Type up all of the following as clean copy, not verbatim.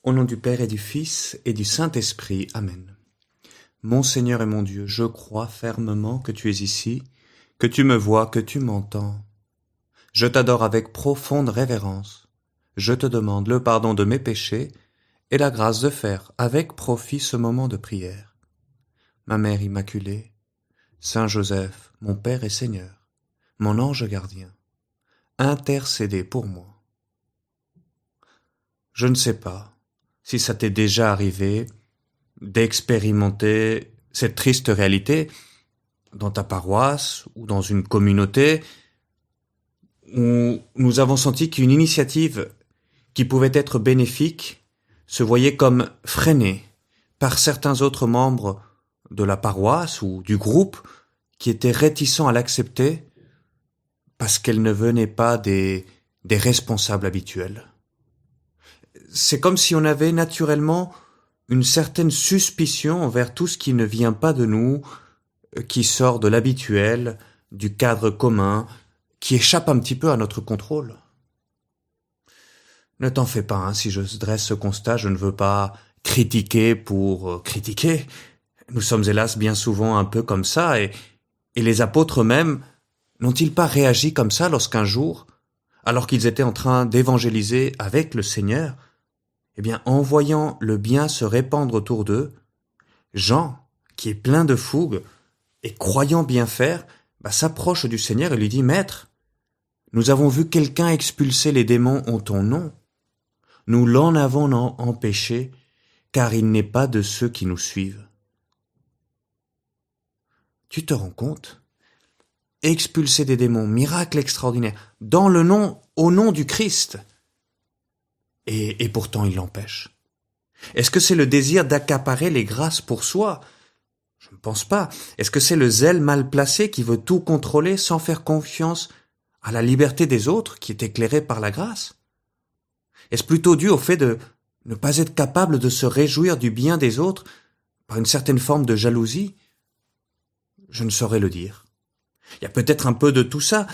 Au nom du Père et du Fils et du Saint-Esprit. Amen. Mon Seigneur et mon Dieu, je crois fermement que tu es ici, que tu me vois, que tu m'entends. Je t'adore avec profonde révérence. Je te demande le pardon de mes péchés et la grâce de faire avec profit ce moment de prière. Ma Mère Immaculée, Saint Joseph, mon Père et Seigneur, mon ange gardien, intercédez pour moi. Je ne sais pas si ça t'est déjà arrivé d'expérimenter cette triste réalité dans ta paroisse ou dans une communauté où nous avons senti qu'une initiative qui pouvait être bénéfique se voyait comme freinée par certains autres membres de la paroisse ou du groupe qui étaient réticents à l'accepter parce qu'elle ne venait pas des responsables habituels. C'est comme si on avait naturellement une certaine suspicion envers tout ce qui ne vient pas de nous, qui sort de l'habituel, du cadre commun, qui échappe un petit peu à notre contrôle. Ne t'en fais pas, si je dresse ce constat, je ne veux pas critiquer pour critiquer. Nous sommes hélas bien souvent un peu comme ça, et les apôtres eux-mêmes n'ont-ils pas réagi comme ça lorsqu'un jour, alors qu'ils étaient en train d'évangéliser avec le Seigneur, en voyant le bien se répandre autour d'eux, Jean, qui est plein de fougue et croyant bien faire, s'approche du Seigneur et lui dit « Maître, nous avons vu quelqu'un expulser les démons en ton nom. Nous l'en avons empêché, car il n'est pas de ceux qui nous suivent. » Tu te rends compte ? Expulser des démons, miracle extraordinaire, au nom du Christ. Et pourtant il l'empêche. Est-ce que c'est le désir d'accaparer les grâces pour soi ? Je ne pense pas. Est-ce que c'est le zèle mal placé qui veut tout contrôler sans faire confiance à la liberté des autres qui est éclairée par la grâce ? Est-ce plutôt dû au fait de ne pas être capable de se réjouir du bien des autres par une certaine forme de jalousie ? Je ne saurais le dire. Il y a peut-être un peu de tout ça.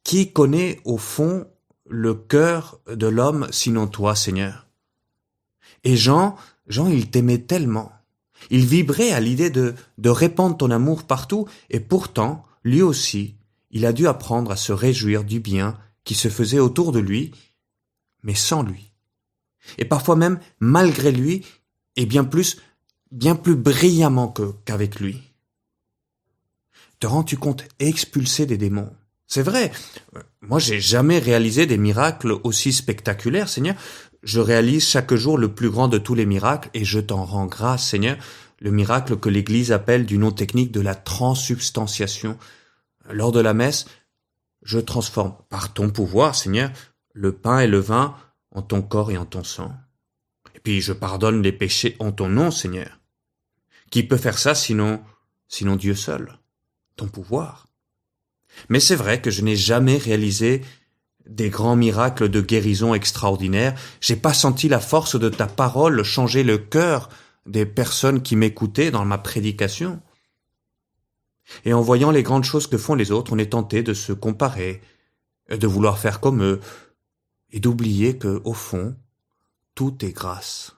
Qui connaît au fond le cœur de l'homme sinon toi, Seigneur ? Et Jean, il t'aimait tellement. Il vibrait à l'idée de répandre ton amour partout, et pourtant, lui aussi, il a dû apprendre à se réjouir du bien qui se faisait autour de lui, mais sans lui. Et parfois même malgré lui, et bien plus brillamment qu'avec lui. Te rends-tu compte, expulser des démons ? C'est vrai, moi j'ai jamais réalisé des miracles aussi spectaculaires, Seigneur. Je réalise chaque jour le plus grand de tous les miracles, et je t'en rends grâce, Seigneur, le miracle que l'Église appelle du nom technique de la transsubstantiation. Lors de la messe, je transforme par ton pouvoir, Seigneur, le pain et le vin en ton corps et en ton sang. Et puis je pardonne les péchés en ton nom, Seigneur. Qui peut faire ça sinon Dieu seul, ton pouvoir ? Mais c'est vrai que je n'ai jamais réalisé des grands miracles de guérison extraordinaires. J'ai pas senti la force de ta parole changer le cœur des personnes qui m'écoutaient dans ma prédication. Et en voyant les grandes choses que font les autres, on est tenté de se comparer, de vouloir faire comme eux, et d'oublier que, au fond, tout est grâce.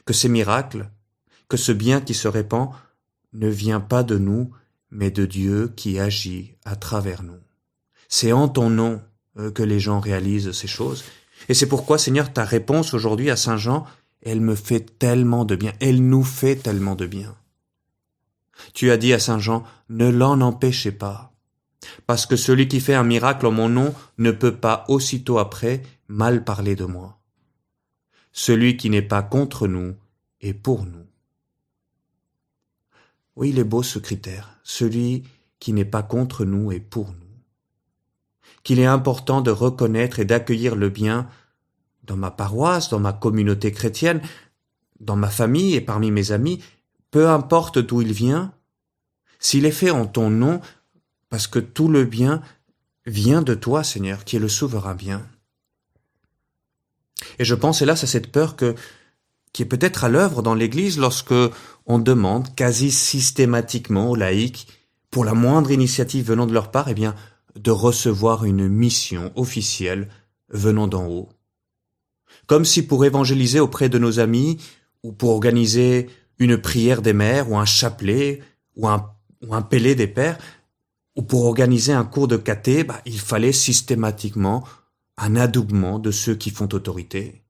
Que ces miracles, que ce bien qui se répand, ne vient pas de nous, mais de Dieu qui agit à travers nous. C'est en ton nom que les gens réalisent ces choses. Et c'est pourquoi, Seigneur, ta réponse aujourd'hui à Saint Jean, elle me fait tellement de bien, elle nous fait tellement de bien. Tu as dit à Saint Jean, ne l'en empêchez pas, parce que celui qui fait un miracle en mon nom ne peut pas aussitôt après mal parler de moi. Celui qui n'est pas contre nous est pour nous. Oui, il est beau ce critère, celui qui n'est pas contre nous est pour nous. Qu'il est important de reconnaître et d'accueillir le bien dans ma paroisse, dans ma communauté chrétienne, dans ma famille et parmi mes amis, peu importe d'où il vient, s'il est fait en ton nom, parce que tout le bien vient de toi, Seigneur, qui est le souverain bien. Et je pense, hélas, à cette peur qui est peut-être à l'œuvre dans l'Église lorsque on demande quasi systématiquement aux laïcs, pour la moindre initiative venant de leur part, de recevoir une mission officielle venant d'en haut. Comme si pour évangéliser auprès de nos amis, ou pour organiser une prière des mères, ou un chapelet, ou un pélé des pères, ou pour organiser un cours de caté, il fallait systématiquement un adoubement de ceux qui font autorité.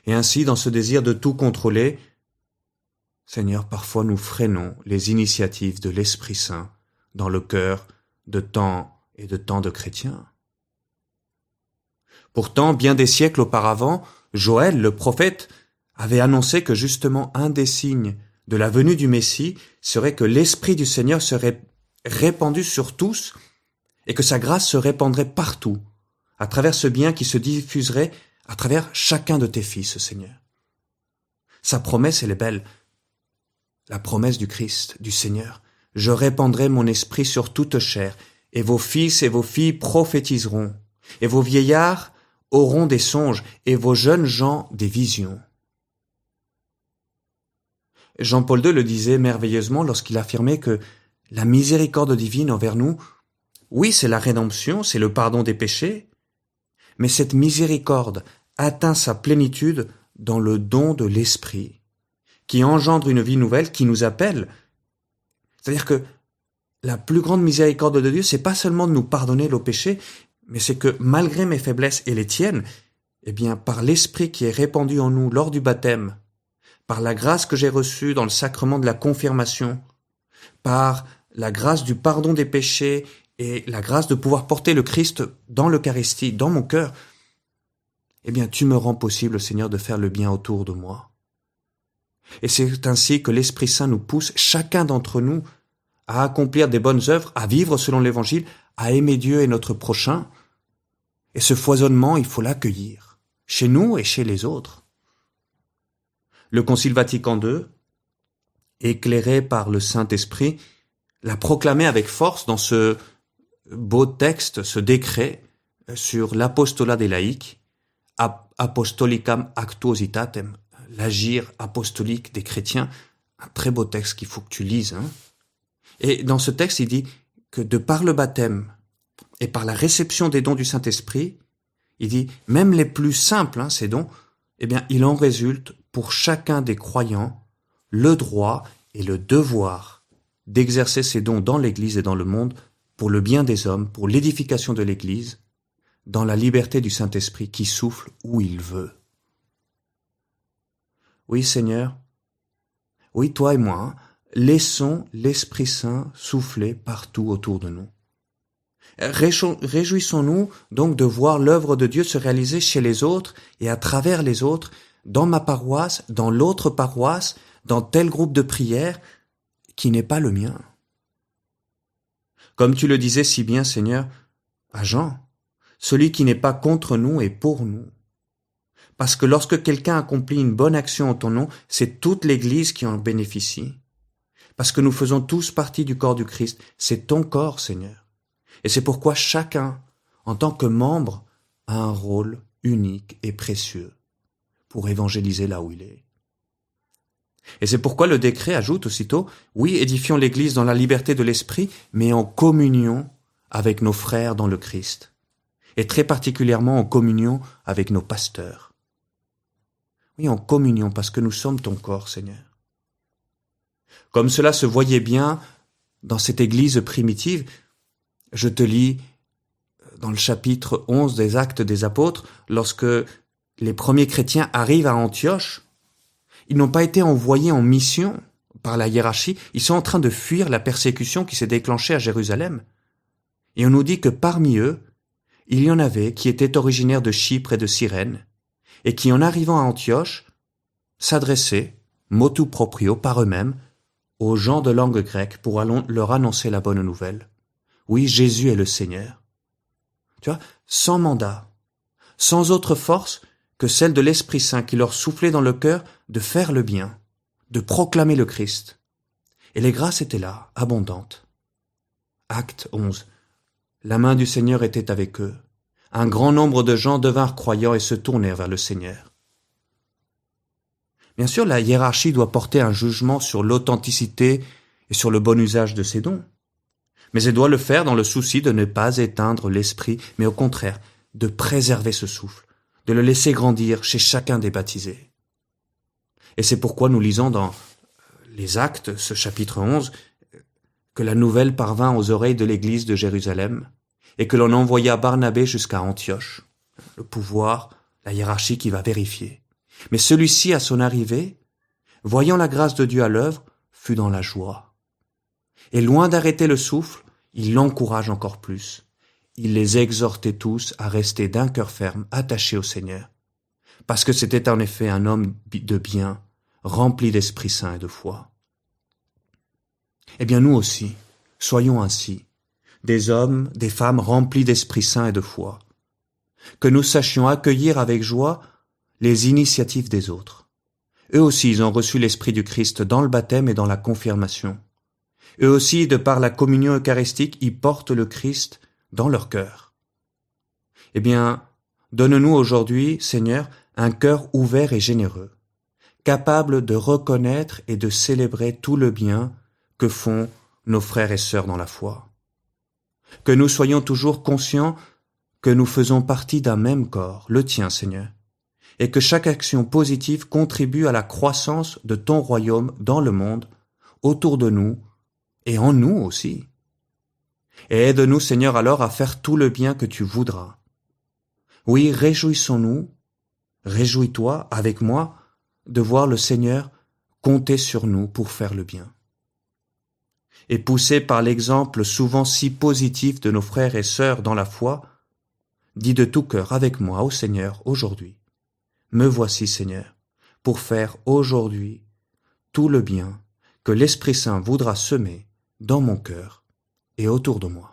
Et ainsi, dans ce désir de tout contrôler, Seigneur, parfois nous freinons les initiatives de l'Esprit Saint dans le cœur de tant et de tant de chrétiens. Pourtant, bien des siècles auparavant, Joël, le prophète, avait annoncé que justement un des signes de la venue du Messie serait que l'Esprit du Seigneur serait répandu sur tous et que sa grâce se répandrait partout, à travers ce bien qui se diffuserait à travers chacun de tes fils, Seigneur. Sa promesse, elle est belle. La promesse du Christ, du Seigneur. Je répandrai mon esprit sur toute chair, et vos fils et vos filles prophétiseront, et vos vieillards auront des songes, et vos jeunes gens des visions. Jean-Paul II le disait merveilleusement lorsqu'il affirmait que la miséricorde divine envers nous, oui, c'est la rédemption, c'est le pardon des péchés, mais cette miséricorde atteint sa plénitude dans le don de l'Esprit, qui engendre une vie nouvelle, qui nous appelle. C'est-à-dire que la plus grande miséricorde de Dieu, c'est pas seulement de nous pardonner nos péchés, mais c'est que malgré mes faiblesses et les tiennes, eh bien, par l'Esprit qui est répandu en nous lors du baptême, par la grâce que j'ai reçue dans le sacrement de la confirmation, par la grâce du pardon des péchés et la grâce de pouvoir porter le Christ dans l'Eucharistie, dans mon cœur, eh bien, tu me rends possible, Seigneur, de faire le bien autour de moi. Et c'est ainsi que l'Esprit Saint nous pousse, chacun d'entre nous, à accomplir des bonnes œuvres, à vivre selon l'Évangile, à aimer Dieu et notre prochain. Et ce foisonnement, il faut l'accueillir, chez nous et chez les autres. Le Concile Vatican II, éclairé par le Saint-Esprit, l'a proclamé avec force dans ce beau texte, ce décret sur l'apostolat des laïcs, Apostolicam Actuositatem, l'agir apostolique des chrétiens, un très beau texte qu'il faut que tu lises. Et dans ce texte, il dit que de par le baptême et par la réception des dons du Saint-Esprit, il dit, même les plus simples, ces dons, eh bien, il en résulte pour chacun des croyants le droit et le devoir d'exercer ces dons dans l'Église et dans le monde pour le bien des hommes, pour l'édification de l'Église, dans la liberté du Saint-Esprit qui souffle où il veut. Oui, Seigneur, oui, toi et moi, laissons l'Esprit Saint souffler partout autour de nous. Réjouissons-nous donc de voir l'œuvre de Dieu se réaliser chez les autres et à travers les autres, dans ma paroisse, dans l'autre paroisse, dans tel groupe de prière qui n'est pas le mien. Comme tu le disais si bien, Seigneur, à Jean, celui qui n'est pas contre nous est pour nous. Parce que lorsque quelqu'un accomplit une bonne action en ton nom, c'est toute l'Église qui en bénéficie. Parce que nous faisons tous partie du corps du Christ, c'est ton corps, Seigneur. Et c'est pourquoi chacun, en tant que membre, a un rôle unique et précieux pour évangéliser là où il est. Et c'est pourquoi le décret ajoute aussitôt, oui, édifions l'Église dans la liberté de l'Esprit, mais en communion avec nos frères dans le Christ, et très particulièrement en communion avec nos pasteurs. Oui, en communion, parce que nous sommes ton corps, Seigneur. Comme cela se voyait bien dans cette Église primitive, je te lis dans le chapitre 11 des Actes des Apôtres, lorsque les premiers chrétiens arrivent à Antioche, ils n'ont pas été envoyés en mission par la hiérarchie, ils sont en train de fuir la persécution qui s'est déclenchée à Jérusalem. Et on nous dit que parmi eux, il y en avait qui étaient originaires de Chypre et de Cyrène, et qui, en arrivant à Antioche, s'adressaient, motu proprio, par eux-mêmes, aux gens de langue grecque pour leur annoncer la bonne nouvelle. Oui, Jésus est le Seigneur. Tu vois, sans mandat, sans autre force que celle de l'Esprit Saint qui leur soufflait dans le cœur de faire le bien, de proclamer le Christ. Et les grâces étaient là, abondantes. Acte 11. La main du Seigneur était avec eux. Un grand nombre de gens devinrent croyants et se tournèrent vers le Seigneur. Bien sûr, la hiérarchie doit porter un jugement sur l'authenticité et sur le bon usage de ses dons. Mais elle doit le faire dans le souci de ne pas éteindre l'esprit, mais au contraire, de préserver ce souffle, de le laisser grandir chez chacun des baptisés. Et c'est pourquoi nous lisons dans les Actes, ce chapitre 11, que la nouvelle parvint aux oreilles de l'église de Jérusalem et que l'on envoya Barnabé jusqu'à Antioche. Le pouvoir, la hiérarchie qui va vérifier. Mais celui-ci, à son arrivée, voyant la grâce de Dieu à l'œuvre, fut dans la joie. Et loin d'arrêter le souffle, il l'encourage encore plus. Il les exhortait tous à rester d'un cœur ferme, attachés au Seigneur. Parce que c'était en effet un homme de bien, rempli d'Esprit Saint et de foi. Eh bien nous aussi, soyons ainsi, des hommes, des femmes remplis d'Esprit Saint et de foi. Que nous sachions accueillir avec joie les initiatives des autres. Eux aussi, ils ont reçu l'Esprit du Christ dans le baptême et dans la confirmation. Eux aussi, de par la communion eucharistique, ils portent le Christ dans leur cœur. Eh bien, donne-nous aujourd'hui, Seigneur, un cœur ouvert et généreux, capable de reconnaître et de célébrer tout le bien que font nos frères et sœurs dans la foi. Que nous soyons toujours conscients que nous faisons partie d'un même corps, le tien, Seigneur, et que chaque action positive contribue à la croissance de ton royaume dans le monde, autour de nous et en nous aussi. Et aide-nous, Seigneur, alors à faire tout le bien que tu voudras. Oui, réjouissons-nous, réjouis-toi avec moi de voir le Seigneur compter sur nous pour faire le bien. Et poussé par l'exemple souvent si positif de nos frères et sœurs dans la foi, dis de tout cœur avec moi, ô Seigneur, aujourd'hui. Me voici, Seigneur, pour faire aujourd'hui tout le bien que l'Esprit Saint voudra semer dans mon cœur et autour de moi.